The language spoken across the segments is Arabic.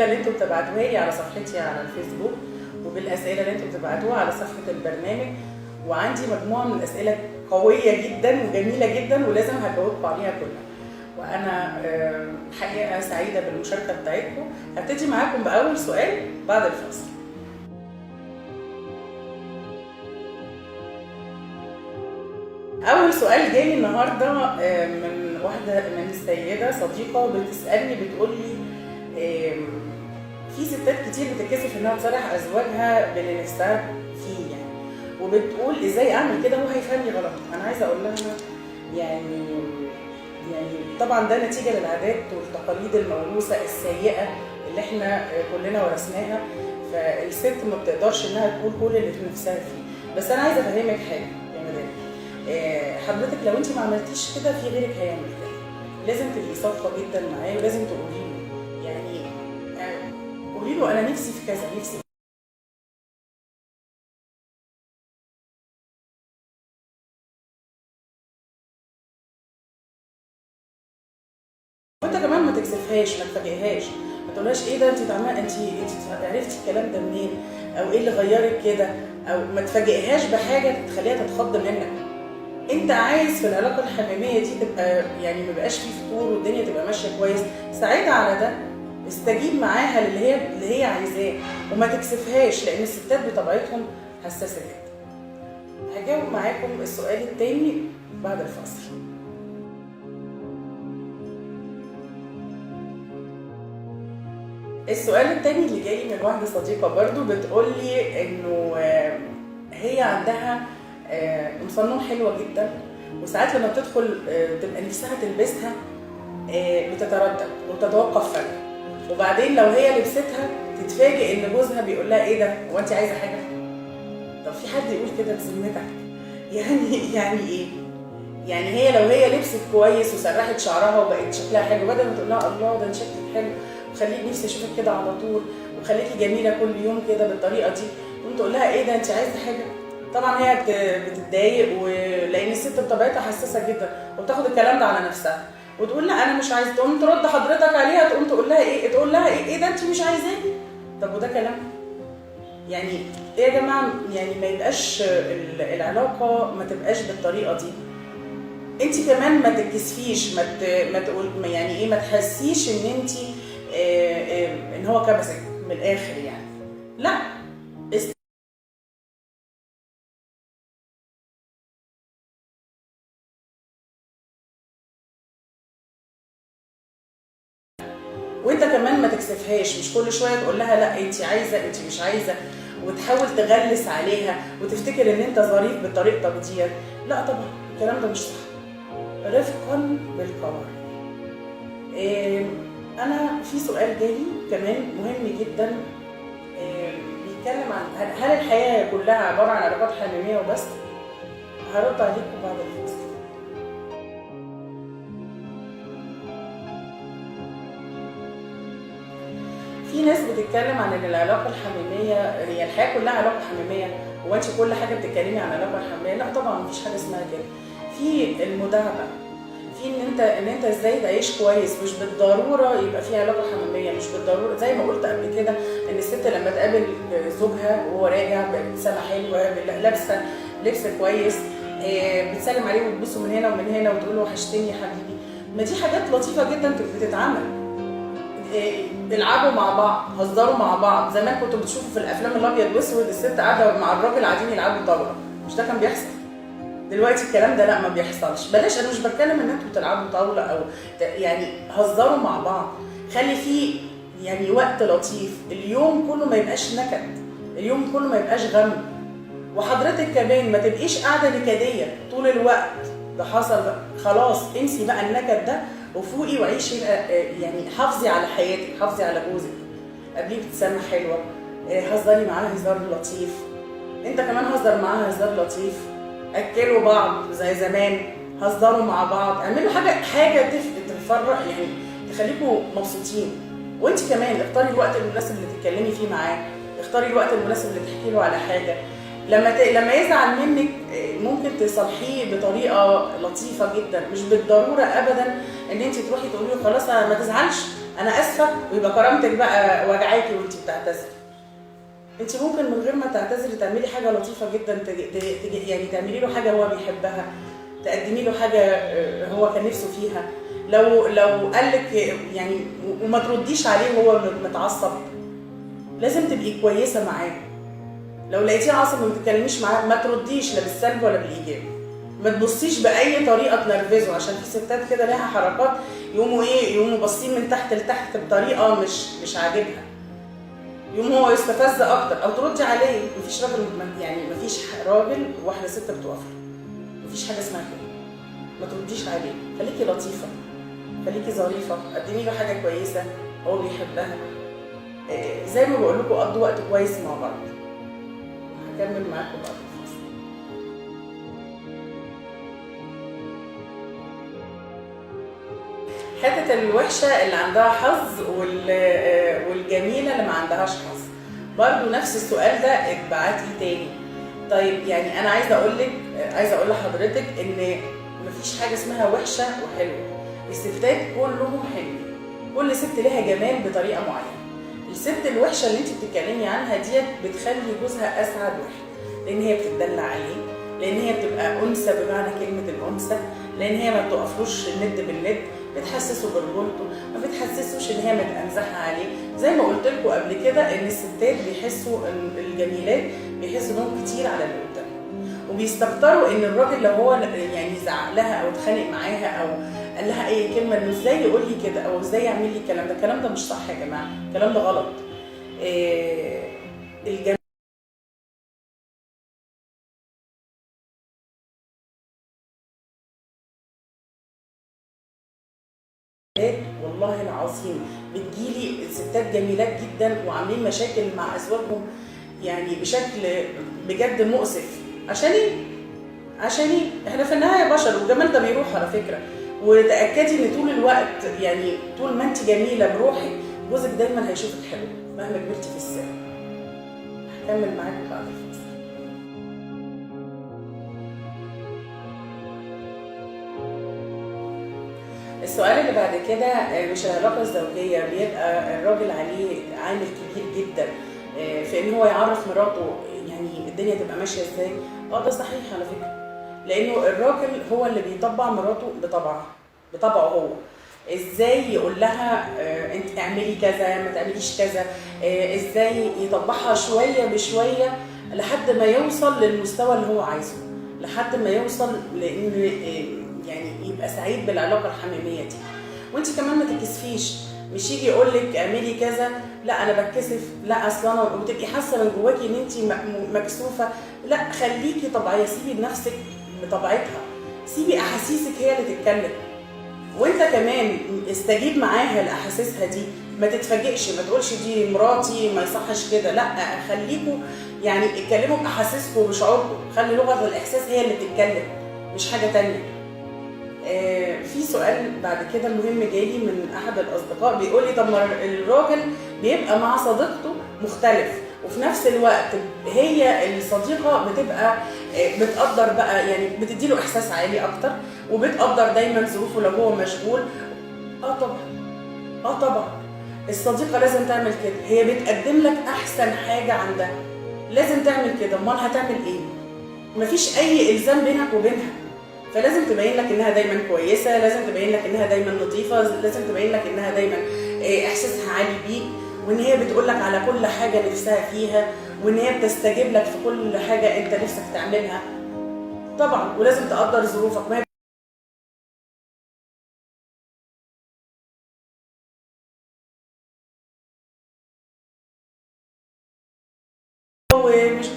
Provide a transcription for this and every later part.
اللي انتوا بتبعتوها لي على صفحتي على الفيسبوك، وبالاسئله اللي انتوا بتبعتوها على صفحه البرنامج. وعندي مجموعه من الاسئله قويه جدا وجميله جدا ولازم هجاوبكم عليها كلها. وانا حقيقه سعيده بالمشاركه بتاعتكم. هبتدي معاكم باول سؤال بعد الفاصل. اول سؤال جالي النهارده من واحده، من السيده صديقه بتسالني، بتقول لي في ستات كتير بتتكسف انها تصارح ازواجها باللي نفسها فيه يعني، وبتقول ازاي اعمل كده وهو هيفهمني غلط. انا عايزه اقول لها يعني طبعا ده نتيجه للعادات والتقاليد الموروثه السيئه اللي احنا كلنا ورثناها. فالست ما بتقدرش انها تقول كل اللي في نفسها فيه. بس انا عايزه افهمك حاجه يا مدام، حضرتك لو انت ما عملتيش كده في غيرك هيعمل كده. لازم تبقي صادقه جدا معاه ولازم تقولي له، يعني قولي له انا نفسي في كذا، نفسي وانت كمان ما تكسفهاش، ما تفاجئهاش، ما تقولهاش ايه ده انت انت عرفتي الكلام ده منين، او ايه اللي غيرك كده، او ما تفاجئهاش بحاجه تخليها تتخض منك. انت عايز في العلاقه الحميميه دي تبقى يعني ما يبقاش فيه فتور والدنيا تبقى ماشيه كويس، ساعدها على ده، استجيب معاها اللي هي عايزاه، وما تكسفهاش، لان الستات بطبيعتهم حساسه جدا. هجاوب معاكم السؤال التاني بعد الفاصل. السؤال التاني اللي جاي من واحده صديقه برضو بتقول لي انه هي عندها مصنون حلوه جدا، وساعات لما بتدخل تبقى نفسها تلبسها بتتردد وتتوقف فجأة، وبعدين لو هي لبستها تتفاجئ ان جوزها بيقول لها ايه ده، هو انت عايزه حاجه؟ طب في حد يقول كده بذمتك؟ يعني ايه؟ يعني هي لو هي لبست كويس وسرحت شعرها وبقت شكلها حلو، بدل ما تقول لها الله ده انت شكلك حلو وخليك نفسي اشوفك كده على طول وخليكي جميله كل يوم كده بالطريقه دي، تقوم تقول لها ايه ده انت عايزه حاجه؟ طبعا هي بتتضايق، ولان الست بطبيعتها حساسه جدا وبتاخد الكلام ده على نفسها وتقول لا انا مش عايزه، تقوم ترد حضرتك عليها، تقوم تقول لها ايه؟ تقول لها ايه ده انت مش عايزاني؟ طب وده كلام؟ يعني ايه يا جماعه؟ يعني ما يبقاش العلاقه ما تبقاش بالطريقه دي. انت كمان ما تتكسفيش، ما تقول يعني ايه، ما تحسيش ان انت ان هو كبسك من الاخر يعني، لا. وانت كمان ما تكسفهاش، مش كل شويه تقول لها لا انت عايزه انت مش عايزه، وتحاول تغلس عليها وتفتكر ان انت ظريف بطريقتك ديت. لا طبعا الكلام ده مش صح. رفقا بالقوارب. انا في سؤال جالي كمان مهم جدا، بيتكلم عن هل الحياه كلها عباره عن علاقات حميميه وبس؟ هرد عليكم بعد الفاصل. في ناس بتتكلم عن ان العلاقه الحميميه هي الحياه كلها علاقه حميميه، هو انت كل حاجه بتتكلمي عن علاقه حميميه؟ لا طبعا مفيش حاجه اسمها كده. في المداعبه، في ان انت ازاي تعيش كويس، مش بالضروره يبقى في علاقه حميميه، مش بالضروره زي ما قلت قبل كده ان الست لما تقابل زوجها وهو راجع بابتسامه حلوه، لابسه لبس كويس، بتسلم عليه وتبوسه من هنا ومن هنا وتقول له وحشتني يا حبيبي، ما دي حاجات لطيفه جدا بتتعمل. العبوا مع بعض، هزروا مع بعض. زمان كنتوا بتشوفوا في الافلام الابيض واسود الست قاعده مع الراجل قاعدين يلعبوا طاوله، مش ده كان بيحصل؟ دلوقتي الكلام ده لا ما بيحصلش. بلاش، انا مش بتكلم ان انتوا بتلعبوا طاوله او يعني هزروا مع بعض، خلي فيه يعني وقت لطيف، اليوم كله ما يبقاش نكد، اليوم كله ما يبقاش غم. وحضرتك كمان ما تبقيش قاعده نكديه طول الوقت، ده حصل بقى خلاص، انسي بقى النكد ده وفوقي وعيشي يعني حافظي على حياتك، حافظي على جوزك، قبليه ابتسامه حلوه، هزري معاه هزار لطيف، انت كمان هزر معاها هزار لطيف، اكلوا بعض زي زمان، هزروا مع بعض، اعملوا حاجه تفرح يعني تخليكم مبسوطين. وانت كمان اختاري الوقت المناسب اللي تتكلمي فيه معاه، اختاري الوقت المناسب اللي تحكي له على حاجه. لما يزعل منك ممكن تصالحيه بطريقه لطيفه جدا، مش بالضروره ابدا ان انت تروحي تقولي له خلاص ما تزعلش انا اسفه ويبقى كرامتك بقى وجعاكي وانت بتعتذري. انت ممكن من غير ما تعتذري تعملي حاجه لطيفه جدا، يعني تعملي له حاجه هو بيحبها، تقدمي له حاجه هو كان نفسه فيها. لو قال لك يعني وما ترديش عليه وهو متعصب، لازم تبقي كويسه معاه. لو لقيتيه عصبي وما تتكلميش معاه، ما ترديش لا بالسلب ولا بالايجاب. ما تبصيش باي طريقه تنرفزه، عشان في ستات كده ليها حركات يقوموا باصين من تحت لتحت بطريقه مش عاجبها، يقوم هو يستفز اكتر. او تردي عليه. مفيش راجل، يعني مفيش راجل وواحده ست بتقف له، مفيش حاجه اسمها كده. ما ترديش عليه، خليكي لطيفه، خليكي ظريفه، قدمي له حاجه كويسه هو بيحبها. زي ما بقول لكم قضوا وقت كويس مع بعض. هكمل معاكم بعد الفاصل. حته الوحشه اللي عندها حظ والجميله اللي ما عندهاش حظ، برضو نفس السؤال ده اتبعت لي تاني. طيب يعني انا عايزه اقول لحضرتك ان مفيش حاجه اسمها وحشه وحلوه. الستات كلهم حلوين، كل ست لها جمال بطريقه معينه. الست الوحشه اللي انت بتتكلمي عنها ديت بتخلي جوزها اسعد واحد، لان هي بتدلع عليه، لان هي بتبقى انثى بمعنى كلمه الانثى، لان هي ما بتقفلوش الند بالند، بتحسسه برجولته، ما بتحسسوش ان هي متأنزحه عليه. زي ما قلت لكم قبل كده ان الستات بيحسوا ان الجميلات بيحسوا انهم كتير على اللي قدامهم، وبيستكتروا ان الراجل لو هو يعني زعق لها او اتخانق معاها او قال لها اي كلمه انه ازاي يقول لي كده او ازاي يعمل لي الكلام ده. الكلام ده مش صح يا جماعه، الكلام ده غلط. الجميل والله العظيم بتجيلي ستات جميلات جدا وعاملين مشاكل مع ازواجهم يعني بشكل بجد مؤسف. عشان ايه؟ عشان ايه؟ احنا في النهايه بشر والجمال ده بيروح على فكره. وتاكدي ان طول الوقت يعني طول ما انت جميله بروحك جوزك دايما هيشوفك حلوه مهما كبرتي في السن. هكمل معاكم بعد الفاصل. السؤال اللي بعد كده، مش العلاقه الزوجيه بيبقى الراجل عليه عامل كبير جدا في ان هو يعرف مراته يعني الدنيا تبقى ماشيه ازاي؟ ده صحيح على فكره، لانه الراجل هو اللي بيطبع مراته بطبعه هو. ازاي يقول لها انت اعملي كذا ما تعمليش كذا، ازاي يطبعها شويه بشويه لحد ما يوصل للمستوى اللي هو عايزه، لحد ما يوصل لان يعني يبقى سعيد بالعلاقه الحميميه دي. وانت كمان ما تتكسفيش، مش يجي يقول لك اعملي كذا لا انا بتكسف، لا اصل انا، وتبقي حاسه من جواكي ان انت مكسوفه. لا، خليكي طبيعيه، سيبي لنفسك بطبيعتها، سيبي احاسيسك هي اللي تتكلم. وانت كمان استجيب معاها لاحاسيسها دي، ما تتفاجئش، ما تقولش دي مراتي ما يصحش كده، لا خليكوا يعني اتكلموا باحاسيسكم وبشعوركم، خلي لغه الاحساس هي اللي بتتكلم مش حاجه تانية. في سؤال بعد كده مهم جالي من احد الاصدقاء بيقول لي طب ما الراجل بيبقى مع صديقته مختلف وفي نفس الوقت هي الصديقه بتبقى بتقدر بقى يعني بتديله احساس عالي اكتر وبتقدر دايما ظروفه لو هو مشغول. طبعا الصديقه لازم تعمل كده، هي بتقدم لك احسن حاجه عندها، لازم تعمل كده. امال هتعمل ايه؟ مفيش اي الزام بينك وبينها، فلازم تبين لك انها دايما كويسه، لازم تبين لك انها دايما نظيفه، لازم تبين لك انها دايما احساسها عالي بيك، وان هي بتقول لك على كل حاجه نفسها فيها، وان هي بتستجيب لك في كل حاجه انت نفسك تعملها. طبعا ولازم تقدر ظروفك. ما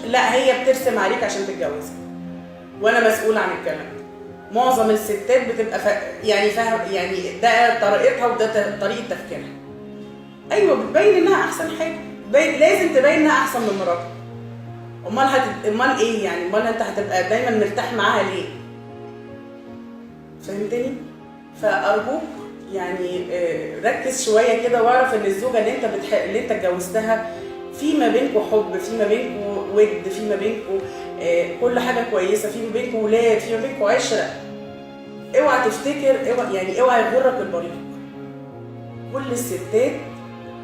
لا، هي بترسم عليك عشان تتجوزك، وانا مسؤول عن الكلام ده. معظم الستات بتبقى يعني فاهم، يعني ده طريقتها وده طريقه تفكيرها. ايوه بتبين انها احسن حاجه، لازم تبين انها احسن من مراتك. امال ايه يعني؟ امال انت هتبقى دايما مرتاح معاها ليه؟ فهمتني؟ فارجوك يعني ركز شويه كده واعرف ان الزوجه اللي انت اتجوزتها في ما بينكم حب، في ما بينكم ود، في ما بينكم كل حاجه كويسه، في ما بينكم ولاد، في ما بينكم عشره. اوعى تفتكر، اوعى يغرك البريق. كل الستات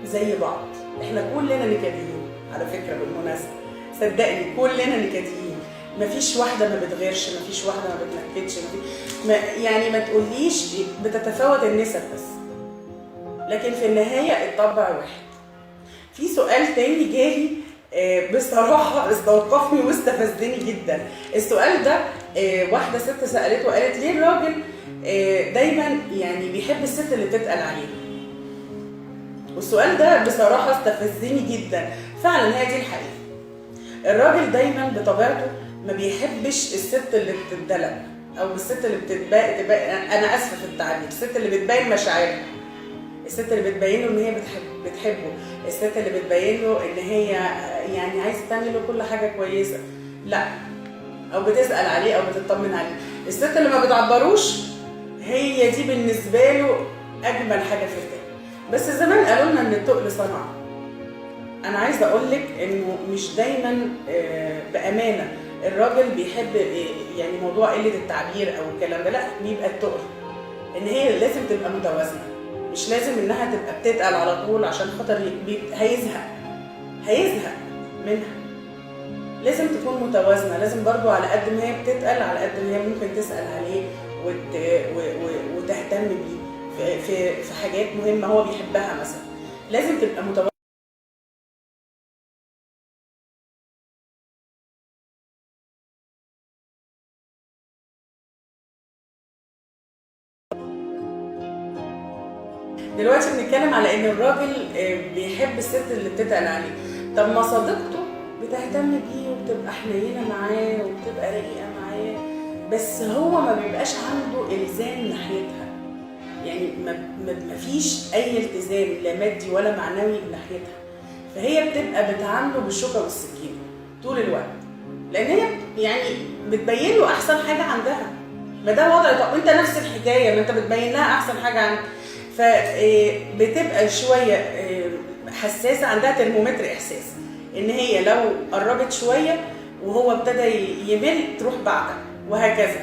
زي بعض، احنا كلنا نكديين على فكره بالمناسبه، صدقني كلنا نكديين، مفيش واحده ما بتغيرش، مفيش واحده ما بتنكدش، يعني ما تقوليش بتتفاوت النسب بس، لكن في النهايه الطبع واحد. في سؤال تاني جالي بصراحه استوقفني واستفزني جدا. السؤال ده واحده ست سالته وقالت ليه الراجل دايما يعني بيحب الست اللي بتتقل عليه؟ والسؤال ده بصراحه استفزني جدا. فعلا هي دي الحقيقه، الراجل دايما بطبيعته ما بيحبش الست اللي بتتدلع، او الست اللي انا اسفه في التعبير، الست اللي بتبين مشاعرها، الست اللي بتبين له ان هي بتحبه، الست اللي بتبين له ان هي يعني عايزه تعمل له كل حاجه كويسه، لا، او بتسال عليه او بتطمن عليه. الست اللي ما بتعبروش هي دي بالنسبه له اجمل حاجه في الكون. بس زمان قالوا لنا ان التقل صنعه. انا عايزه اقول لك انه مش دايما بامانه الراجل بيحب يعني موضوع قله التعبير او الكلام ده، لا، بيبقى التقل ان هي لازم تبقى متوازنه، مش لازم انها تبقى بتتقل على طول عشان خاطر هيزهق منها. لازم تكون متوازنه، لازم برضو على قد ما هي بتتقل على قد ما هي ممكن تسال عليه وتهتم بيه في حاجات مهمه هو بيحبها مثلا، لازم تبقى متوازنه. دلوقتي بنتكلم على ان الراجل بيحب الست اللي بتتقل عليه. طب ما صديقته بتهتم بيه وبتبقى حنينه معاه وبتبقى رقيقه معاه، بس هو ما بيبقاش عنده الزام ناحيتها، يعني ما فيش اي التزام لا مادي ولا معنوي ناحيتها، فهي بتبقى بتعامله بالشوكه والسكينه طول الوقت، لان هي يعني بتبين له احسن حاجه عندها. ما ده وضع، طب انت نفس الحكايه، ما انت بتبين لها احسن حاجه عندك، فبتبقى شويه حساسه، عندها ترمومتر احساس ان هي لو قربت شويه وهو ابتدى يمل تروح بعدها، وهكذا.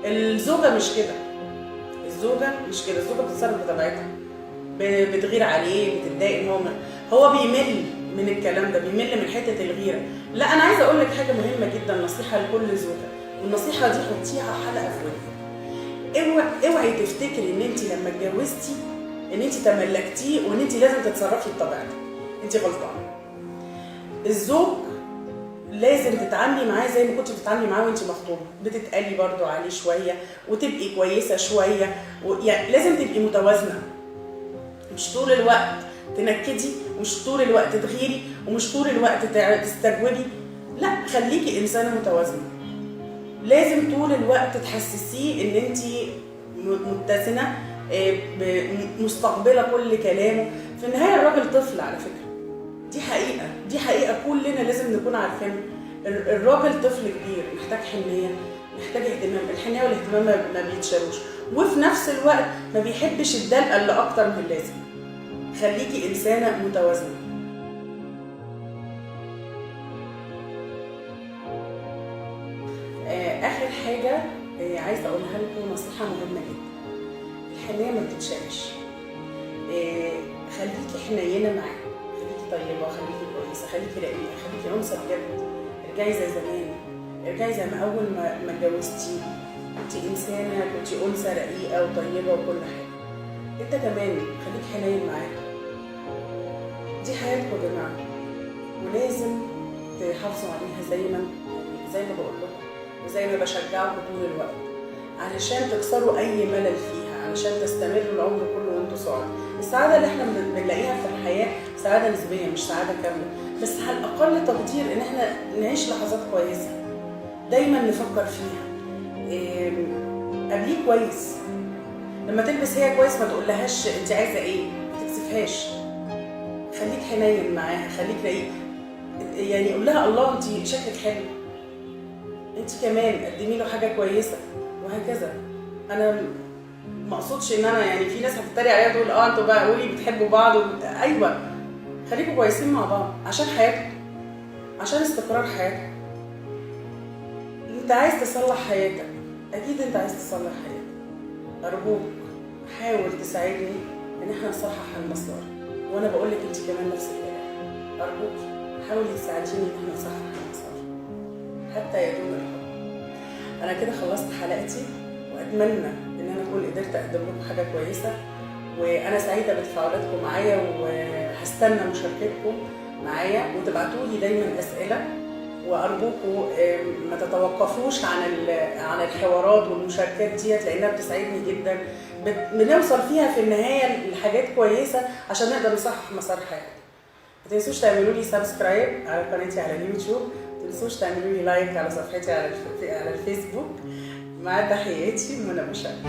الزوجه مش كده، الزوجه بتتصرف بطبيعتها، بتغير عليه، بتتضايق ان هو بيمل من الكلام ده، بيمل من حته الغيره. لا، انا عايزه اقول لك حاجه مهمه جدا، نصيحه لكل زوجه، والنصيحه دي حطيها حلقه في ودنك. اوعي تفتكري ان انت لما اتجوزتي ان انت تملكتيه وان انت لازم تتصرفي بطبيعتك، انت غلطانه. الزوج لازم تتعاملي معاه زي ما كنت بتتعاملي معاه وانت مخطوبه، بتتقلي برضو عليه شويه وتبقي كويسه شويه، يعني لازم تبقي متوازنه، مش طول الوقت تنكدي، ومش طول الوقت تغيري، ومش طول الوقت تستجوبي، لا، خليكي انسانه متوازنه. لازم طول الوقت تحسسيه ان انت متزنه، مستقبله كل كلامه. في النهايه الراجل طفل على فكره، دي حقيقه كلنا لازم نكون عارفينها. الراجل طفل كبير، محتاج حنيه، محتاج اهتمام، الحنيه والاهتمام ما بيتشالوش، وفي نفس الوقت ما بيحبش الدلقه اللي اكتر من اللازم. خليكي انسانه متوازنه. اخر حاجه عايزه اقولها لكم، نصيحه مهمه جدا، الحنيه ما بتتشالش. خليكي حنينه معاه، خليكي طيبه، خليكي كويسه، خليكي رقيقه، خليكي انثى بجد، ارجعي زي زمان، ارجعي زي ما اول ما اتجوزتي كنتي انسانه، كنتي انثى رقيقه وطيبه وكل حاجه. انت كمان خليك حنين معاه، دي حياتكم يا جماعه، ولازم تحافظوا عليها زي ما بقول لكم وزي ما بشجعكم طول الوقت، علشان تكسروا اي ملل فيها، علشان تستمروا العمر كله وانتوا سعداء. السعاده اللي احنا بنلاقيها في الحياه سعاده نسبيه مش سعاده كامله، بس على الاقل تقدير ان احنا نعيش لحظات كويسه، دايما نفكر فيها. قابليه كويس، لما تلبس هي كويس ما تقولهاش انت عايزه ايه، ما تكسفهاش، خليك حنين معاها، خليك رقيق، يعني قول لها الله انت شكلك حلو، انت كمان قدمي له حاجه كويسه، وهكذا. انا ما اقصدش ان انا يعني في ناس هتتريق عليا تقول انتوا بقى قولي بتحبوا بعض ايوه، خليكوا كويسين مع بعض عشان حياتكم، عشان استقرار حياتكم. انت عايز تصلح حياتك، اكيد انت عايز تصلح حياتك، ارجوك حاول تساعدني ان احنا نصحح المسار. وانا بقول لك انت كمان نفس الكلام، ارجوك حاولي تساعديني ان احنا نصحح المسار حتى يدوم الحب. انا كده خلصت حلقتي، واتمنى ان انا اكون قدرت اقدم لكم حاجه كويسه، وانا سعيده بتفاعلاتكم معايا، وهستنى مشاركتكم معايا، وتبعتوا لي دايما اسئله. وارجوكم ما تتوقفوش عن الحوارات والمشاركات ديت، لانها بتسعدني جدا. بنوصل فيها في النهايه لحاجات كويسه عشان نقدر نصحح مسار حياتنا. ما تنسوش تعملوا لي سبسكرايب على قناتي على اليوتيوب، ما تنسوش تعملوا لي لايك على صفحتي على الفيسبوك. مع تحياتي منى مشاركة.